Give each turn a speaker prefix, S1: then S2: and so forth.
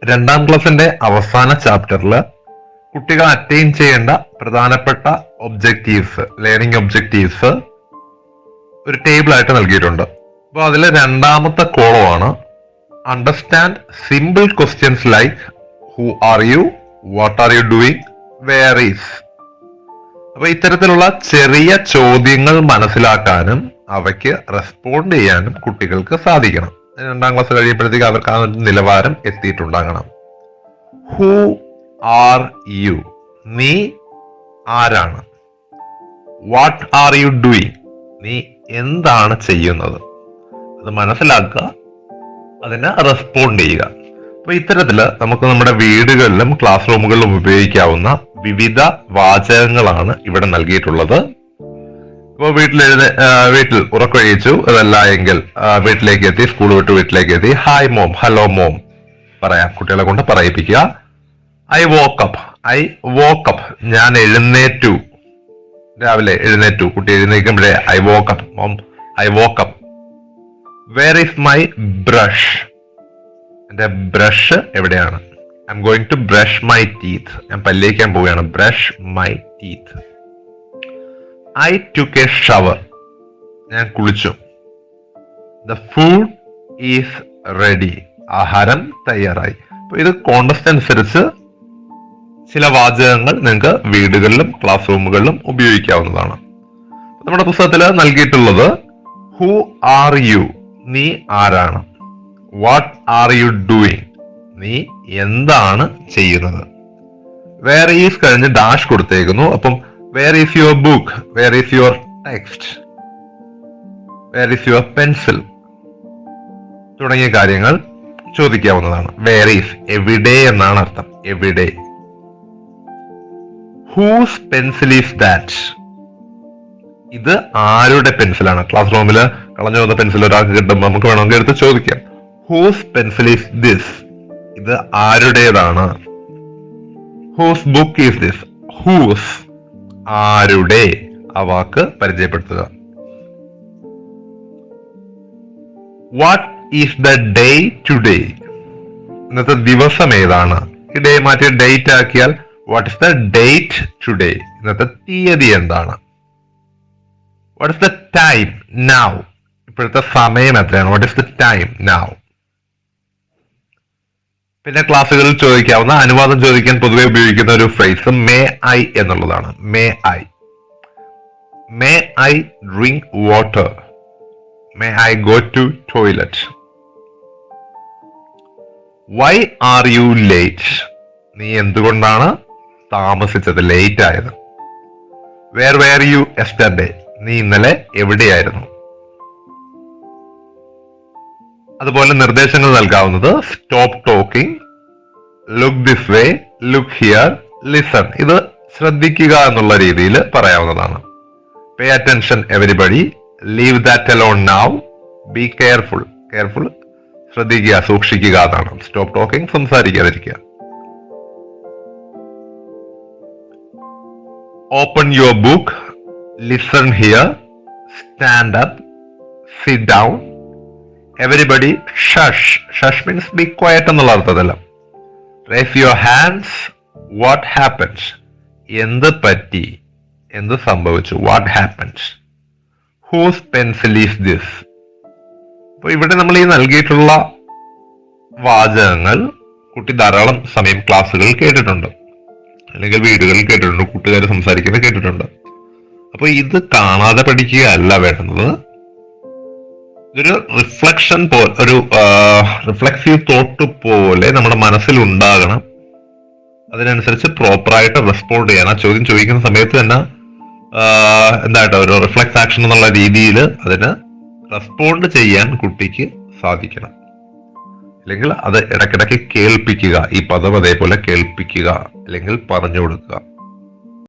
S1: രണ്ടാം ക്ലാസ്സിന്റെ അവസാന ചാപ്റ്ററിൽ കുട്ടികൾ അറ്റൈൻ ചെയ്യേണ്ട പ്രധാനപ്പെട്ട ഒബ്ജക്റ്റീവ്സ്, ലേണിംഗ് ഒബ്ജക്റ്റീവ്സ് ഒരു ടേബിൾ ആയിട്ട് നൽകിയിട്ടുണ്ട്. അപ്പോൾ അതിലെ രണ്ടാമത്തെ കോളമാണ് understand simple questions like who are you, what are you doing, where is. അപ്പൊ ഇത്തരത്തിലുള്ള ചെറിയ ചോദ്യങ്ങൾ മനസ്സിലാക്കാനും അവയ്ക്ക് റെസ്പോണ്ട് ചെയ്യാനും കുട്ടികൾക്ക് സാധിക്കണം. രണ്ടാം ക്ലാസ് കഴിയുമ്പോഴത്തേക്ക് അവർക്ക് ആ നിലവാരം എത്തിയിട്ടുണ്ടാകണം. ഹു ആർ യു, നീ ആരാണ്. വാട്ട് ആർ യു ഡൂയിങ്, നീ എന്താണ് ചെയ്യുന്നത്. അത് മനസ്സിലാക്കുക, അതിനെ റെസ്പോണ്ട് ചെയ്യുക. അപ്പൊ ഇത്തരത്തില് നമുക്ക് നമ്മുടെ വീടുകളിലും ക്ലാസ് റൂമുകളിലും ഉപയോഗിക്കാവുന്ന വിവിധ വാചകങ്ങളാണ് ഇവിടെ നൽകിയിട്ടുള്ളത്. ഇപ്പോൾ വീട്ടിൽ ഉറക്കൊഴിച്ചു, അതല്ല എങ്കിൽ വീട്ടിലേക്ക് എത്തി, സ്കൂൾ വിട്ട് വീട്ടിലേക്ക് എത്തി, ഹായ് മോം, ഹലോ മോം പറയാം, കുട്ടികളെ കൊണ്ട് പറയിപ്പിക്കുക. ഐ വോക്കപ്പ്, ഞാൻ എഴുന്നേറ്റു, രാവിലെ എഴുന്നേറ്റു. കുട്ടി എഴുന്നേൽക്കുമ്പോഴേ I woke up mom, I woke up. Where is my brush, എന്റെ ബ്രഷ് എവിടെയാണ്. I am going to brush my teeth, ഞാൻ പല്ലേക്കാൻ പോവുകയാണ്. Brush my teeth. I took a shower, ഞാൻ കുളിച്ചു. ദ ഫുഡ് ഈസ് റെഡി, ആഹാരം തയ്യാറായി. അപ്പൊ ഇത് കോണ്ടസ്റ്റ് അനുസരിച്ച് ചില വാചകങ്ങൾ നിങ്ങൾക്ക് വീടുകളിലും ക്ലാസ് റൂമുകളിലും ഉപയോഗിക്കാവുന്നതാണ്. നമ്മുടെ പുസ്തകത്തിൽ നൽകിയിട്ടുള്ളത് ഹു ആർ യു, നീ ആരാണ്. വാട്ട് ആർ യു ഡൂയിങ്, നീ എന്താണ് ചെയ്യുന്നത്. വേർ ഈസ് കഴിഞ്ഞ് ഡാഷ് കൊടുത്തേക്കുന്നു. അപ്പം where is your book, where is your text, where is your pencil തുടങ്ങിയ കാര്യങ്ങൾ ചോദിക്കാവുന്നതാണ്. വേർ ഈസ് എവിടെ എന്നാണ് അർത്ഥം, എവിടെ. ഹൂസ് പെൻസിൽ ഈസ് ദാറ്റ്, ഇത് ആരുടെ പെൻസിലാണ്. ക്ലാസ് റൂമിൽ കളഞ്ഞു വന്ന പെൻസിൽ ഒരാൾക്ക് കിട്ടുമ്പോൾ നമുക്ക് വേണമെങ്കിൽ എടുത്ത് ചോദിക്കാം. ഹൂസ് പെൻസിൽ ഈസ് ദിസ്, ഇത് ആരുടേതാണ്. Whose book is this, whose ആരുടെ, ആ വാക്ക് പരിചയപ്പെടുത്തുക. What is the day today, ഇന്നത്തെ ദിവസം ഏതാണ്. ഈ ഡേ മാറ്റി ഡേറ്റ് ആക്കിയാൽ what is the date today, ഇന്നത്തെ തീയതി എന്താണ്. What is the time now, ഇപ്പോഴത്തെ സമയം എത്രയാണ്. What is the time now. പിന്നെ ക്ലാസ്സുകളിൽ ചോദിക്കാവുന്ന, അനുവാദം ചോദിക്കാൻ പൊതുവെ ഉപയോഗിക്കുന്ന ഒരു ഫ്രേസ് മേ ഐ എന്നുള്ളതാണ്. May I drink water, may I go to toilet. Why are you late, നീ എന്തുകൊണ്ടാണ് താമസിച്ചത്, ലേറ്റ് ആയത്. വേർ യു യെസ്റ്റർഡേ, നീ ഇന്നലെ എവിടെയായിരുന്നു. അതുപോലെ നിർദ്ദേശങ്ങൾ നൽകാവുന്നത് stop talking, look this way, look here, listen. ഇത് ശ്രദ്ധിക്കുക എന്നുള്ള രീതിയിൽ പറയാവുന്നതാണ്. Pay attention everybody, leave that alone now, be careful, ശ്രദ്ധിക്കുക, സൂക്ഷിക്കുക എന്നാണ്. സ്റ്റോപ്പ് ടോക്കിംഗ്, സംസാരിക്കാതിരിക്കുക. Open your book, listen here, stand up, sit down. Everybody shh means be quiet എന്നുള്ള അർത്ഥത്തില്ല. Raise your hands, what happens, എന്ത് പറ്റി, എന്ത് സംഭവിച്ചു. What happens. Whose pencil is this. അപ്പൊ ഇവിടെ നമ്മൾ ഈ നൽകിയിട്ടുള്ള വാചകങ്ങൾ കുട്ടി ധാരാളം സമയം ക്ലാസ്സുകളിൽ കേട്ടിട്ടുണ്ട്, അല്ലെങ്കിൽ വീടുകളിൽ കേട്ടിട്ടുണ്ട്, കൂട്ടുകാർ സംസാരിക്കുന്നത് കേട്ടിട്ടുണ്ട്. അപ്പൊ ഇത് കാണാതെ പഠിക്കുക അല്ല വേണ്ടുന്നത്. ഇതൊരു റിഫ്ലക്ഷൻ പോലെ, ഒരു റിഫ്ലെക്സീവ് തോട്ട് പോലെ നമ്മുടെ മനസ്സിൽ ഉണ്ടാകണം. അതിനനുസരിച്ച് പ്രോപ്പറായിട്ട് റെസ്പോണ്ട് ചെയ്യാൻ, ആ ചോദ്യം ചോദിക്കുന്ന സമയത്ത് തന്നെ എന്തായിട്ട് ഒരു റിഫ്ലെക്സ് ആക്ഷൻ എന്നുള്ള രീതിയിൽ അതിന് റെസ്പോണ്ട് ചെയ്യാൻ കുട്ടിക്ക് സാധിക്കണം. അല്ലെങ്കിൽ അത് ഇടയ്ക്കിടയ്ക്ക് കേൾപ്പിക്കുക, ഈ പദം അതേപോലെ കേൾപ്പിക്കുക, അല്ലെങ്കിൽ പറഞ്ഞു കൊടുക്കുക.